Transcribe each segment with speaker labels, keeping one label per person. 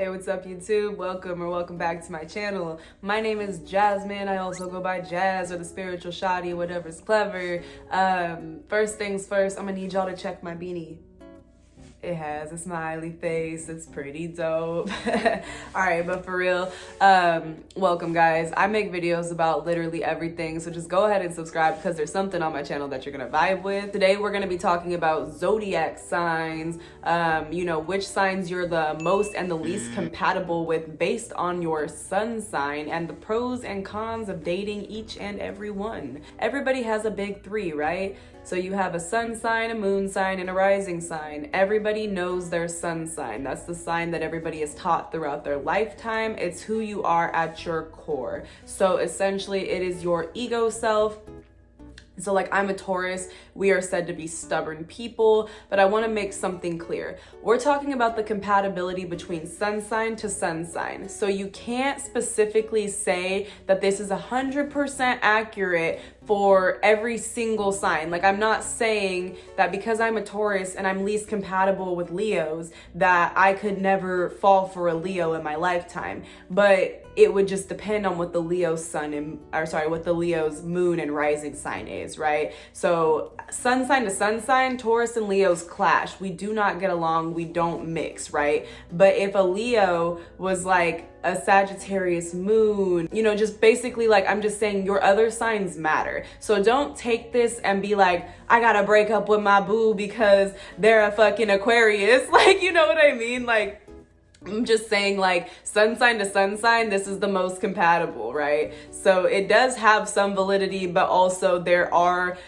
Speaker 1: Hey, what's up YouTube? Welcome back to my channel. My name is Jasmine. I also go by Jazz or the spiritual shoddy, whatever's clever. First things first, I'm gonna need y'all to check my beanie. It has a smiley face. It's pretty dope. All right, but for real, welcome guys. I make videos about literally everything, so just go ahead and subscribe because there's something on my channel that you're gonna vibe with. Today we're gonna be talking about zodiac signs, you know, which signs you're the most and the least compatible with based on your sun sign, and the pros and cons of dating each and every one. Everybody has a big three, right? So you have a sun sign, a moon sign, and a rising sign. Everybody knows their sun sign. That's the sign that everybody is taught throughout their lifetime. It's who you are at your core. So essentially it is your ego self. So like, I'm a Taurus, we are said to be stubborn people, but I want to make something clear. We're talking about the compatibility between sun sign to sun sign. So you can't specifically say that this is 100% accurate for every single sign. Like, I'm not saying that because I'm a Taurus and I'm least compatible with Leos that I could never fall for a Leo in my lifetime, but it would just depend on what the Leo's what the Leo's moon and rising sign is, right? So sun sign to sun sign, Taurus and Leos clash. We do not get along, we don't mix, right? But if a Leo was like a Sagittarius moon, you know, just basically, like, I'm just saying your other signs matter. So don't take this and be like, I gotta break up with my boo because they're a fucking Aquarius. Like, you know what I mean? Like, I'm just saying, like, sun sign to sun sign, this is the most compatible, right? So it does have some validity, but also there are,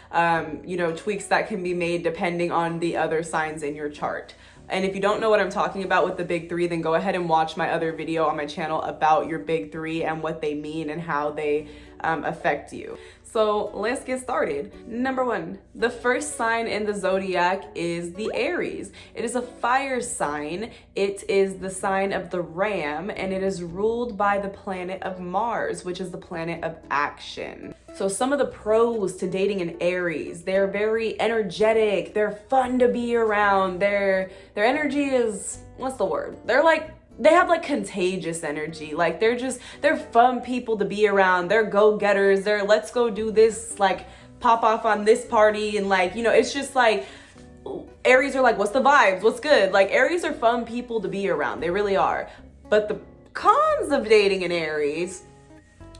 Speaker 1: you know, tweaks that can be made depending on the other signs in your chart. And if you don't know what I'm talking about with the big three, then go ahead and watch my other video on my channel about your big three and what they mean and how they affect you. So let's get started. Number one, the first sign in the zodiac is the Aries. It is a fire sign. It is the sign of the ram, and it is ruled by the planet of Mars, which is the planet of action. So some of the pros to dating an Aries: they're very energetic, they're fun to be around, their energy is, what's the word? They have like contagious energy. Like, they're fun people to be around. They're go-getters. They're let's go do this, like pop off on this party. And like, you know, it's just like, Aries are like, what's the vibes? What's good? Like, Aries are fun people to be around. They really are. But the cons of dating an Aries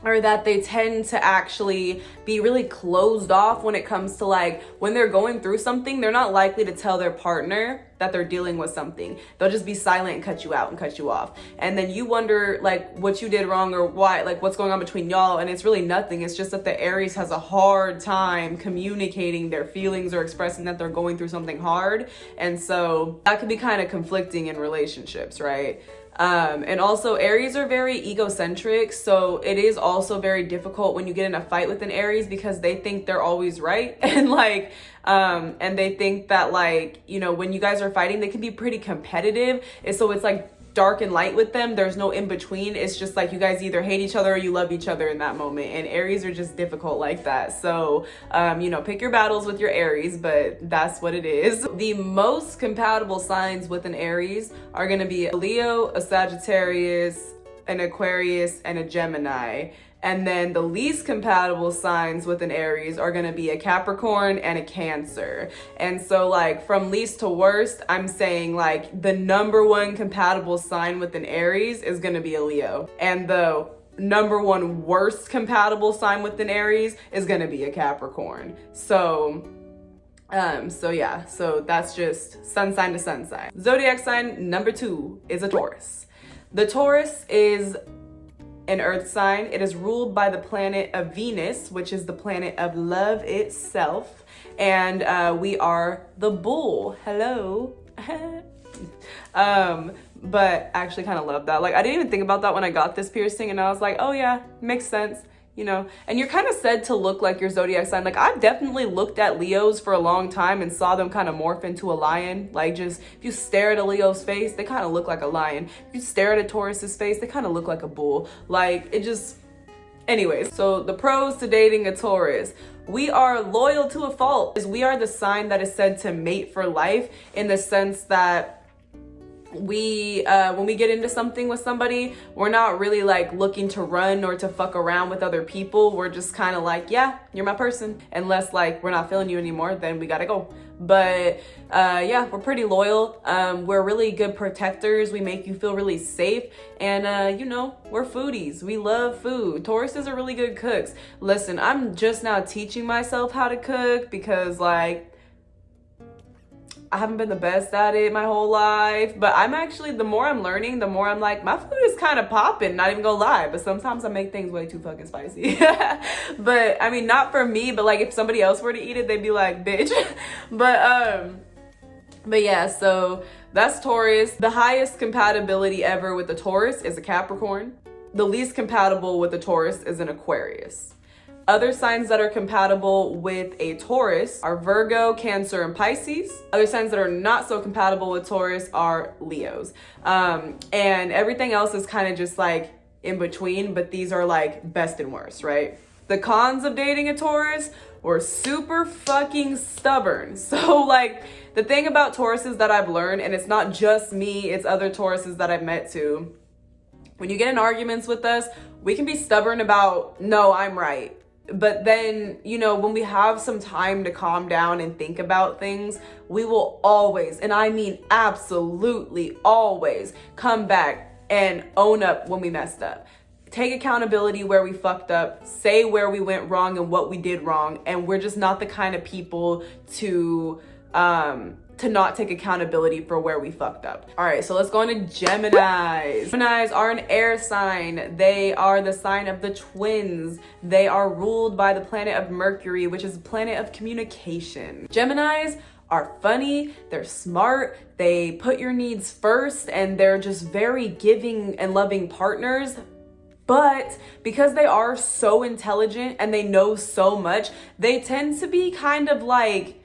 Speaker 1: are that they tend to actually be really closed off when it comes to, like, when they're going through something, they're not likely to tell their partner that they're dealing with something. They'll just be silent and cut you out and cut you off. And then you wonder, like, what you did wrong or why, like, what's going on between y'all. And it's really nothing. It's just that the Aries has a hard time communicating their feelings or expressing that they're going through something hard. And so that could be kind of conflicting in relationships, right? And also Aries are very egocentric, so it is also very difficult when you get in a fight with an Aries because they think they're always right. And like, and they think that, like, you know, when you guys are fighting, they can be pretty competitive. And so it's like dark and light with them. There's no in between. It's just like you guys either hate each other or you love each other in that moment. And Aries are just difficult like that. So, you know, pick your battles with your Aries, but that's what it is. The most compatible signs with an Aries are going to be a Leo, a Sagittarius, an Aquarius, and a Gemini. And then the least compatible signs with an Aries are gonna be a Capricorn and a Cancer. And so, like, from least to worst, I'm saying, like, the number one compatible sign with an Aries is gonna be a Leo. And the number one worst compatible sign with an Aries is gonna be a Capricorn. So yeah, so that's just sun sign to sun sign. Zodiac sign number two is a Taurus. The Taurus is an earth sign. It is ruled by the planet of Venus, which is the planet of love itself. And we are the bull. Hello. But I actually kind of love that. Like, I didn't even think about that when I got this piercing, and I was like, oh yeah, makes sense. You know, and you're kind of said to look like your zodiac sign. Like, I've definitely looked at Leos for a long time and saw them kind of morph into a lion. Like, just if you stare at a Leo's face, they kind of look like a lion. If you stare at a Taurus's face, they kind of look like a bull. Like, it just, anyways. So the pros to dating a Taurus: we are loyal to a fault. We are the sign that is said to mate for life, in the sense that when we get into something with somebody, we're not really like looking to run or to fuck around with other people. We're just kind of like, yeah, you're my person. Unless like we're not feeling you anymore, then we gotta go. But yeah, we're pretty loyal. We're really good protectors. We make you feel really safe. And you know, we're foodies. We love food. Tauruses are really good cooks. Listen, I'm just now teaching myself how to cook because like I haven't been the best at it my whole life, but I'm actually, the more I'm learning, the more I'm like, my food is kind of popping, not even gonna lie, but sometimes I make things way too fucking spicy. But I mean, not for me, but like if somebody else were to eat it, they'd be like, bitch. But yeah, so that's Taurus. The highest compatibility ever with the Taurus is a Capricorn. The least compatible with the Taurus is an Aquarius. Other signs that are compatible with a Taurus are Virgo, Cancer, and Pisces. Other signs that are not so compatible with Taurus are Leos. And everything else is kind of just like in between, but these are like best and worst, right? The cons of dating a Taurus, we're super fucking stubborn. So like the thing about Tauruses that I've learned, and it's not just me, it's other Tauruses that I've met too. When you get in arguments with us, we can be stubborn about, no, I'm right. But then, you know, when we have some time to calm down and think about things, we will always, and I mean absolutely always, come back and own up when we messed up. Take accountability where we fucked up, say where we went wrong and what we did wrong. And we're just not the kind of people to not take accountability for where we fucked up. All right, so let's go into Geminis. Geminis are an air sign. They are the sign of the twins. They are ruled by the planet of Mercury, which is a planet of communication. Geminis are funny, they're smart, they put your needs first, and they're just very giving and loving partners. But because they are so intelligent and they know so much, they tend to be kind of like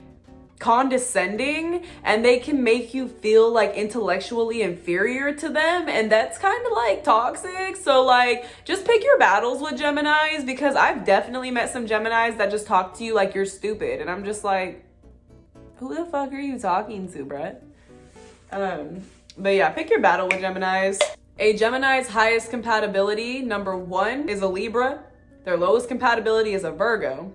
Speaker 1: condescending, and they can make you feel like intellectually inferior to them, and that's kind of like toxic. So like just pick your battles with Geminis, because I've definitely met some Geminis that just talk to you like you're stupid, and I'm just like, who the fuck are you talking to, bruh? But yeah, pick your battle with Geminis. A Gemini's highest compatibility, number 1, is a Libra. Their lowest compatibility is a Virgo.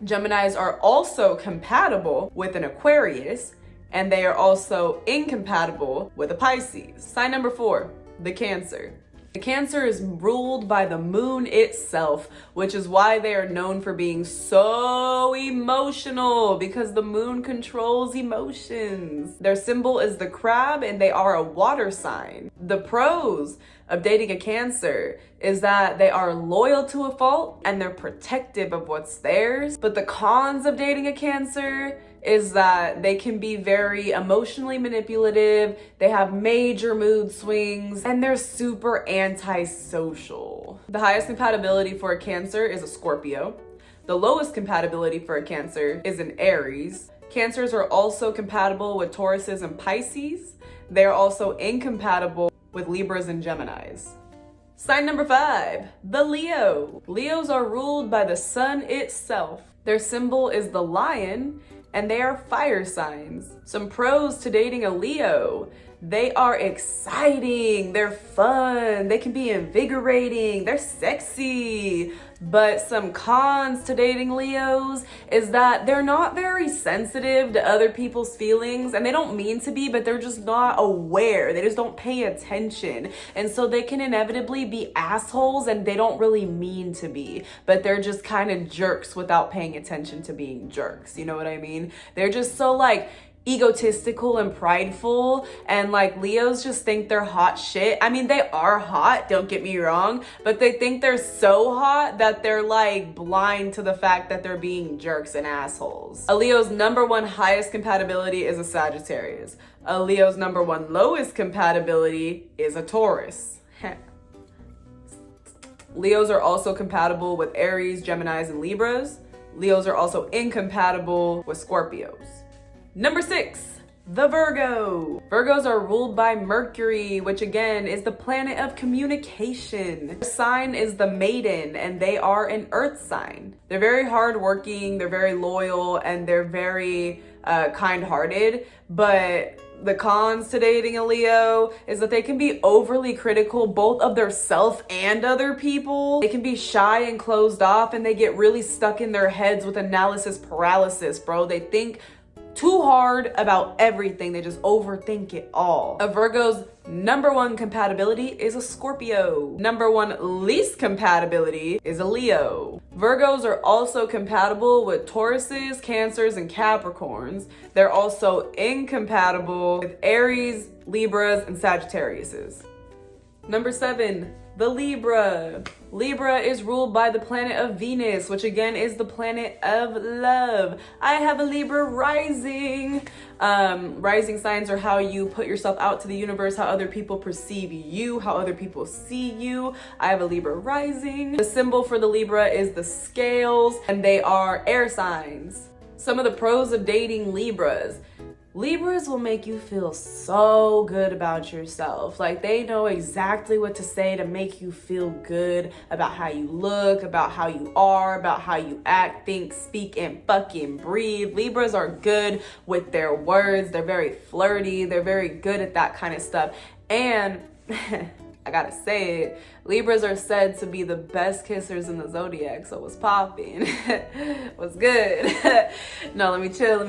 Speaker 1: Geminis are also compatible with an Aquarius, and they are also incompatible with a Pisces. Sign number 4, the Cancer. The Cancer is ruled by the moon itself, which is why they are known for being so emotional, because the moon controls emotions. Their symbol is the crab, and they are a water sign. The pros of dating a Cancer is that they are loyal to a fault and they're protective of what's theirs. But the cons of dating a Cancer is that they can be very emotionally manipulative, they have major mood swings, and they're super antisocial. The highest compatibility for a Cancer is a Scorpio. The lowest compatibility for a Cancer is an Aries. Cancers are also compatible with Tauruses and Pisces. They are also incompatible with Libras and Geminis. Sign number 5, the Leo. Leos are ruled by the sun itself. Their symbol is the lion, and they are fire signs. Some pros to dating a Leo: they are exciting, they're fun, they can be invigorating, they're sexy. But some cons to dating Leos is that they're not very sensitive to other people's feelings, and they don't mean to be, but they're just not aware. They just don't pay attention. And so they can inevitably be assholes, and they don't really mean to be, but they're just kind of jerks without paying attention to being jerks. You know what I mean? They're just so like egotistical and prideful, and like Leos just think they're hot shit. I mean, they are hot, don't get me wrong, but they think they're so hot that they're like blind to the fact that they're being jerks and assholes. A Leo's number 1 highest compatibility is a Sagittarius. A Leo's number 1 lowest compatibility is a Taurus. Leos are also compatible with Aries, Geminis, and Libras. Leos are also incompatible with Scorpios. Number 6, the Virgo. Virgos are ruled by Mercury, which again is the planet of communication. Their sign is the maiden, and they are an earth sign. They're very hardworking, they're very loyal, and they're very kind-hearted, but The cons to dating a Leo is that they can be overly critical both of their self and other people. They can be shy and closed off, and they get really stuck in their heads with analysis paralysis, bro. They think too hard about everything. They just overthink it all. A Virgo's number one compatibility is a Scorpio. Number one least compatibility is a Leo. Virgos are also compatible with Tauruses, Cancers, and Capricorns. They're also incompatible with Aries, Libras, and Sagittariuses. Number 7, the Libra. Libra is ruled by the planet of Venus, which again is the planet of love. I have a Libra rising. Rising signs are how you put yourself out to the universe, how other people perceive you, how other people see you. I have a Libra rising. The symbol for the Libra is the scales, and they are air signs. Some of the pros of dating Libras. Libras will make you feel so good about yourself. Like, they know exactly what to say to make you feel good about how you look, about how you are, about how you act, think, speak, and fucking breathe. Libras are good with their words. They're very flirty. They're very good at that kind of stuff. And I gotta say it, Libras are said to be the best kissers in the Zodiac, so what's popping? What's good? No, let me chill,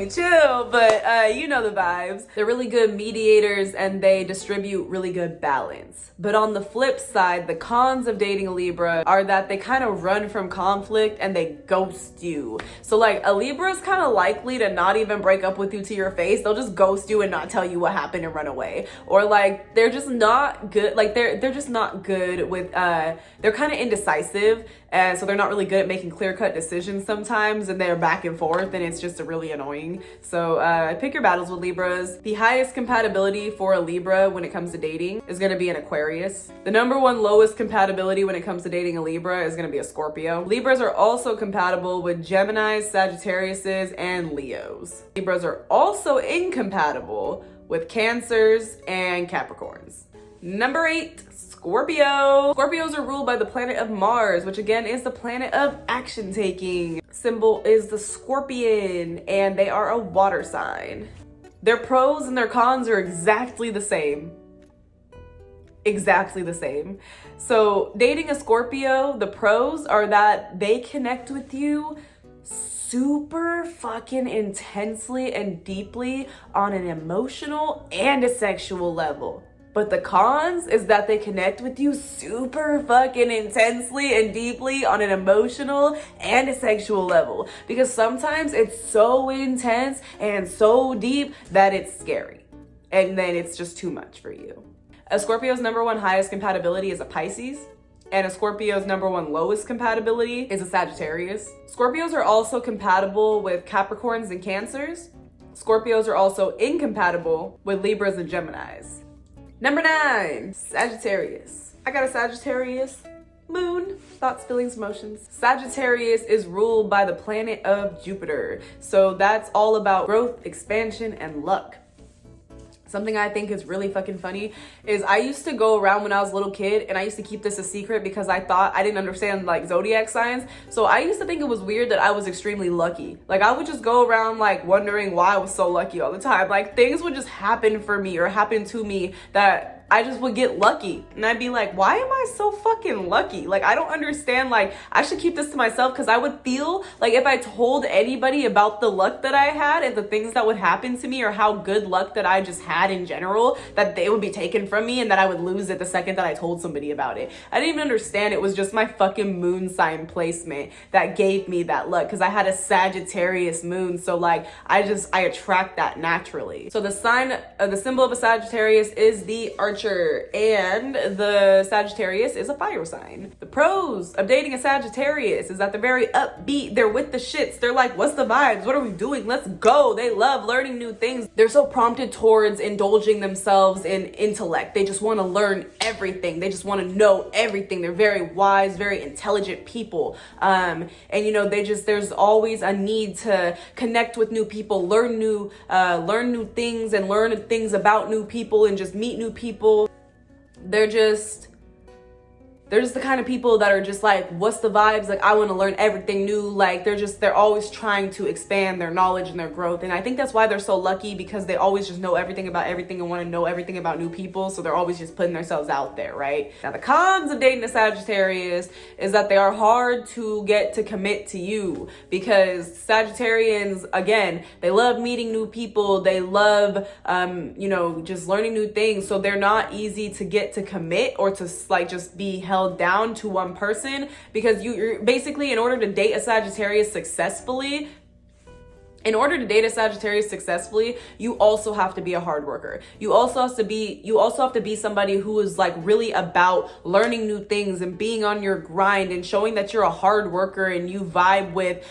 Speaker 1: but you know the vibes. They're really good mediators, and they distribute really good balance. But on the flip side, the cons of dating a Libra are that they kind of run from conflict and they ghost you. So like, a Libra is kind of likely to not even break up with you to your face. They'll just ghost you and not tell you what happened and run away. Or like, they're just not good. Like, they're just not good with they're kind of indecisive, and so they're not really good at making clear-cut decisions sometimes, and they're back and forth, and it's just really annoying. So pick your battles with Libras. The highest compatibility for a Libra when it comes to dating is going to be an Aquarius. The number one lowest compatibility when it comes to dating a Libra is going to be a Scorpio. Libras are also compatible with Geminis, Sagittariuses, and Leos. Libras are also incompatible with Cancers and Capricorns. Number 8, Scorpio. Scorpios are ruled by the planet of Mars, which again is the planet of action taking. Symbol is the scorpion, and they are a water sign. Their pros and their cons are exactly the same. Exactly the same. So dating a Scorpio, the pros are that they connect with you super fucking intensely and deeply on an emotional and a sexual level. But the cons is that they connect with you super fucking intensely and deeply on an emotional and a sexual level. Because sometimes it's so intense and so deep that it's scary. And then it's just too much for you. A Scorpio's number one highest compatibility is a Pisces. And a Scorpio's number one lowest compatibility is a Sagittarius. Scorpios are also compatible with Capricorns and Cancers. Scorpios are also incompatible with Libras and Geminis. Number 9, Sagittarius. I got a Sagittarius moon. Thoughts, feelings, emotions. Sagittarius is ruled by the planet of Jupiter. So that's all about growth, expansion, and luck. Something I think is really fucking funny is I used to go around when I was a little kid, and I used to keep this a secret because I thought I didn't understand like zodiac signs. So I used to think it was weird that I was extremely lucky. Like, I would just go around like wondering why I was so lucky all the time. Like, things would just happen for me or happen to me that I just would get lucky, and I'd be like, why am I so fucking lucky? Like, I don't understand. Like, I should keep this to myself, because I would feel like if I told anybody about the luck that I had and the things that would happen to me, or how good luck that I just had in general, that they would be taken from me and that I would lose it the second that I told somebody about it. I didn't even understand it was just my fucking moon sign placement that gave me that luck, because I had a Sagittarius moon. So like, I attract that naturally. So the symbol of a Sagittarius is the Archer, and the Sagittarius is a fire sign. The pros of dating a Sagittarius is that they're very upbeat. They're with the shits. They're like, what's the vibes? What are we doing? Let's go. They love learning new things. They're so prompted towards indulging themselves in intellect. They just want to learn everything. They just want to know everything. They're very wise, very intelligent people. And you know, there's always a need to connect with new people, learn new things, and learn things about new people, and just meet new people. They're they're just the kind of people that are just like, what's the vibes? Like, I want to learn everything new. Like, they're always trying to expand their knowledge and their growth. And I think that's why they're so lucky, because they always just know everything about everything and want to know everything about new people. So they're always just putting themselves out there, right? Now, the cons of dating a Sagittarius is that they are hard to get to commit to you, because Sagittarians, again, they love meeting new people. They love, just learning new things. So they're not easy to get to commit or to like just be held down to one person, because you're basically, in order to date a Sagittarius successfully, you also have to be a hard worker. You also have to be somebody who is like really about learning new things and being on your grind and showing that you're a hard worker and you vibe with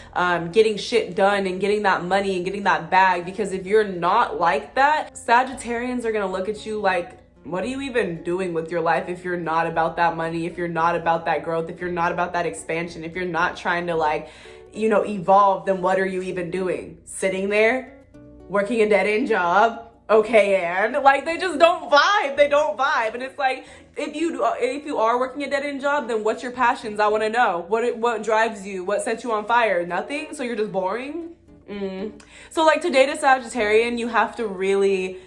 Speaker 1: getting shit done and getting that money and getting that bag. Because if you're not like that, Sagittarians are gonna look at you like, what are you even doing with your life if you're not about that money, if you're not about that growth, if you're not about that expansion, if you're not trying to like, evolve, then what are you even doing? Sitting there, working a dead-end job? Okay, and like, they just don't vibe. They don't vibe. And it's like, if you are working a dead-end job, then what's your passions? I want to know. What drives you? What sets you on fire? Nothing? So you're just boring? So like, to date a Sagittarian, you have to really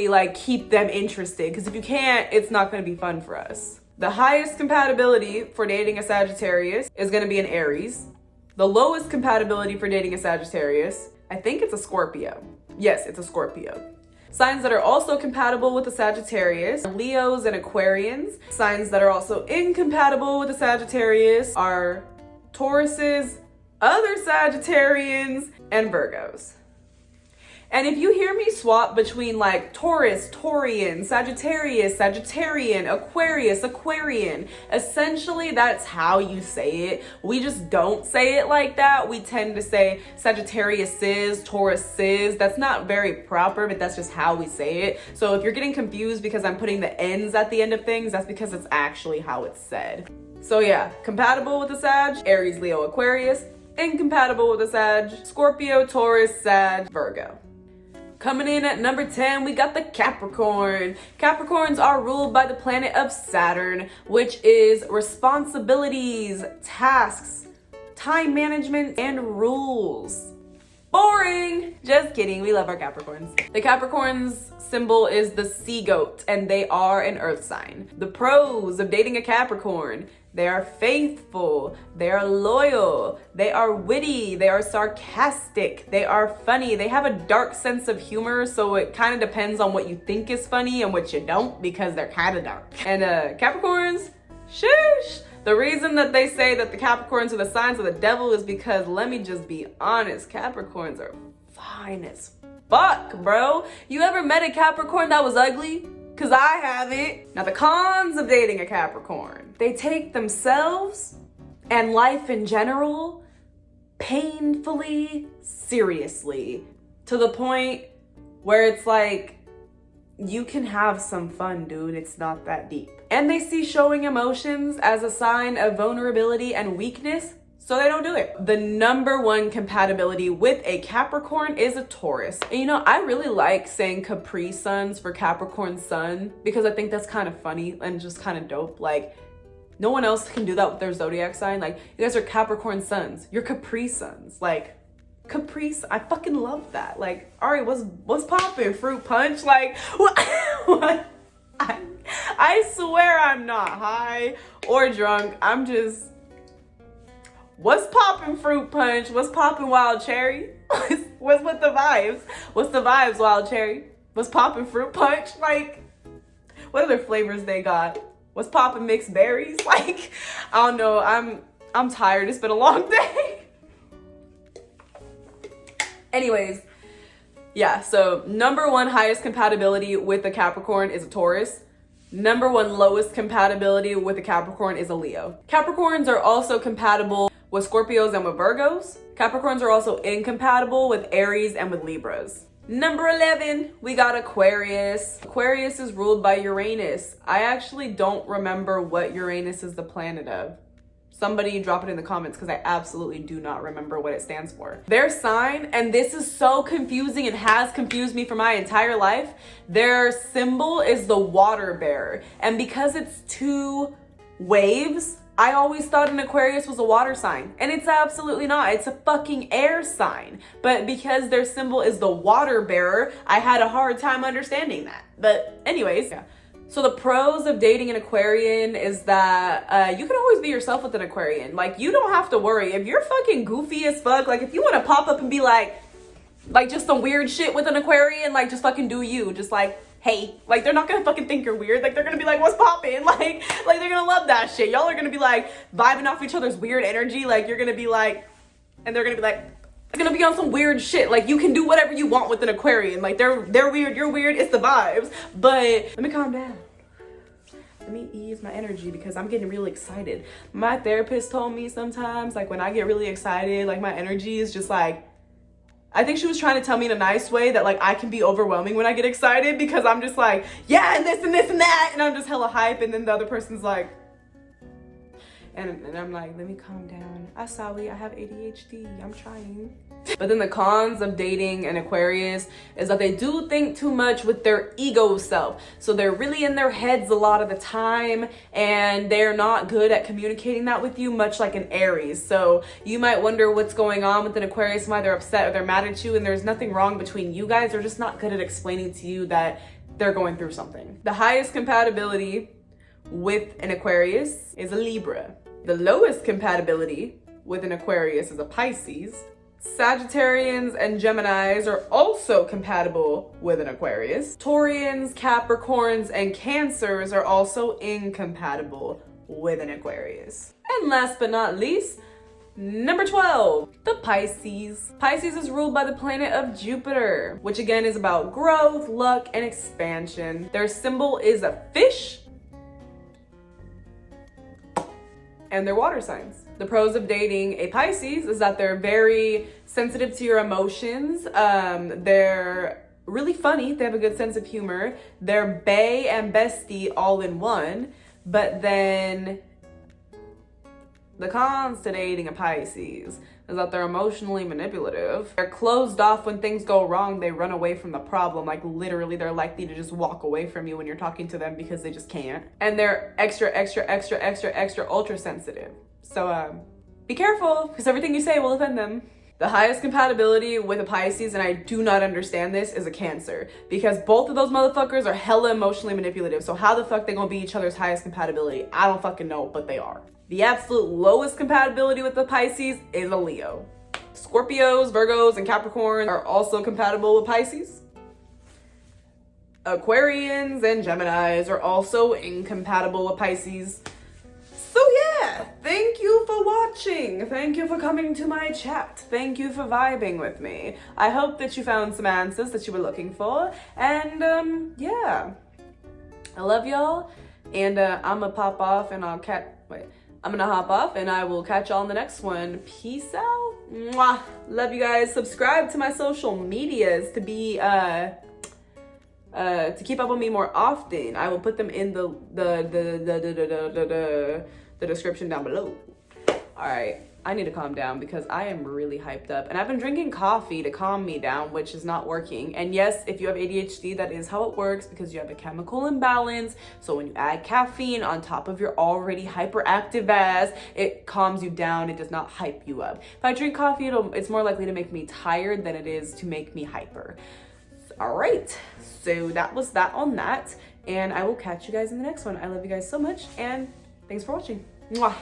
Speaker 1: like keep them interested, because if you can't, it's not going to be fun for us. The highest compatibility for dating a Sagittarius is going to be an Aries. The lowest compatibility for dating a Sagittarius, I think it's a Scorpio. Yes, it's a Scorpio. Signs that are also compatible with the Sagittarius, Leos and Aquarians. Signs that are also incompatible with the Sagittarius are Tauruses, other Sagittarians, and Virgos. And if you hear me swap between like Taurus, Taurian, Sagittarius, Sagittarian, Aquarius, Aquarian, essentially that's how you say it. We just don't say it like that. We tend to say Sagittariuses, Tauruses. That's not very proper, but that's just how we say it. So if you're getting confused because I'm putting the N's at the end of things, that's because it's actually how it's said. So yeah, compatible with the Sag, Aries, Leo, Aquarius. Incompatible with the Sag, Scorpio, Taurus, Sag, Virgo. Coming in at number 10, we got the Capricorn. Capricorns are ruled by the planet of Saturn, which is responsibilities, tasks, time management, and rules. Boring! Just kidding, we love our Capricorns. The Capricorn's symbol is the sea goat, and they are an earth sign. The pros of dating a Capricorn: they are faithful, they are loyal, they are witty, they are sarcastic, they are funny, they have a dark sense of humor, so it kind of depends on what you think is funny and what you don't, because they're kind of dark. And Capricorns, shush! The reason that they say that the Capricorns are the signs of the devil is because, let me just be honest, Capricorns are fine as fuck, bro. You ever met a Capricorn that was ugly? Because I haven't. Now, the cons of dating a Capricorn: they take themselves and life in general painfully seriously, to the point where it's like, you can have some fun, dude. It's not that deep. And they see showing emotions as a sign of vulnerability and weakness, so they don't do it. The number one compatibility with a Capricorn is a Taurus. And I really like saying Capri Suns for Capricorn Sun, because I think that's kind of funny and just kind of dope. Like, no one else can do that with their zodiac sign. Like, you guys are Capricorn Suns. You're Capri Suns. Like, Caprice, I fucking love that. Like, Ari, what's poppin'? Fruit punch? Like, what? I swear I'm not high or drunk. I'm just, what's poppin', fruit punch? What's poppin', wild cherry? What's with the vibes? What's the vibes, wild cherry? What's poppin', fruit punch? Like, what other flavors they got? What's poppin', mixed berries? Like, I don't know. I'm tired. It's been a long day. Anyways, yeah, so number one highest compatibility with a Capricorn is a Taurus. Number one lowest compatibility with a Capricorn is a Leo. Capricorns are also compatible with Scorpios and with Virgos. Capricorns are also incompatible with Aries and with Libras. Number 11, we got Aquarius. Aquarius is ruled by Uranus. I actually don't remember what Uranus is the planet of. Somebody drop it in the comments, because I absolutely do not remember what it stands for. Their sign, and this is so confusing and has confused me for my entire life, their symbol is the water bearer. And because it's two waves. I always thought an Aquarius was a water sign, and it's absolutely not. It's a fucking air sign. But because their symbol is the water bearer, I had a hard time understanding that. But anyways, yeah. So the pros of dating an Aquarian is that you can always be yourself with an Aquarian. Like, you don't have to worry. If you're fucking goofy as fuck, like if you want to pop up and be like just some weird shit with an Aquarian, like just fucking do you. Just like, hey, like they're not gonna fucking think you're weird. Like they're gonna be like, what's poppin'? Like they're gonna love that shit. Y'all are gonna be like vibing off each other's weird energy. Like you're gonna be like, and they're gonna be like, they're gonna be on some weird shit. Like you can do whatever you want with an Aquarian. Like they're weird, you're weird, it's the vibes. But let me calm down. Let me ease my energy because I'm getting really excited. My therapist told me sometimes, like when I get really excited, like my energy is just like, I think she was trying to tell me in a nice way that like I can be overwhelming when I get excited because I'm just like, yeah, and this and this and that, and I'm just hella hype, and then the other person's like, and I'm like, let me calm down. Sorry, I have ADHD, I'm trying. But then the cons of dating an Aquarius is that they do think too much with their ego self. So they're really in their heads a lot of the time, and they're not good at communicating that with you, much like an Aries. So you might wonder what's going on with an Aquarius, why they're upset or they're mad at you, and there's nothing wrong between you guys. They're just not good at explaining to you that they're going through something. The highest compatibility with an Aquarius is a Libra. The lowest compatibility with an Aquarius is a Pisces. Sagittarians and Geminis are also compatible with an Aquarius. Taurians, Capricorns, and Cancers are also incompatible with an Aquarius. And last but not least, number 12, the Pisces. Pisces is ruled by the planet of Jupiter, which again is about growth, luck, and expansion. Their symbol is a fish, and they're water signs. The pros of dating a Pisces is that they're very sensitive to your emotions. They're really funny. They have a good sense of humor. They're bae and bestie all in one. But then the cons to dating a Pisces is that they're emotionally manipulative. They're closed off when things go wrong. They run away from the problem. Like literally, they're likely to just walk away from you when you're talking to them because they just can't. And they're extra ultra sensitive. So be careful because everything you say will offend them. The highest compatibility with a Pisces, and I do not understand this, is a Cancer, because both of those motherfuckers are hella emotionally manipulative. So how the fuck they gonna be each other's highest compatibility? I don't fucking know, but they are. The absolute lowest compatibility with the Pisces is a Leo. Scorpios, Virgos, and Capricorn are also compatible with Pisces. Aquarians and Geminis are also incompatible with Pisces. So yeah, thank you for watching. Thank you for coming to my chat. Thank you for vibing with me. I hope that you found some answers that you were looking for. And yeah, I love y'all. And I'm gonna pop off and I'm gonna hop off and I will catch y'all in the next one. Peace out. Mwah. Love you guys. Subscribe to my social medias to be to keep up with me more often. I will put them in the description down below. All right, I need to calm down because I am really hyped up, and I've been drinking coffee to calm me down, which is not working. And yes, if you have ADHD, that is how it works, because you have a chemical imbalance. So when you add caffeine on top of your already hyperactive ass, it calms you down. It does not hype you up. If I drink coffee, it's more likely to make me tired than it is to make me hyper. All right, so that was that on that, and I will catch you guys in the next one. I love you guys so much, and thanks for watching. Mwah.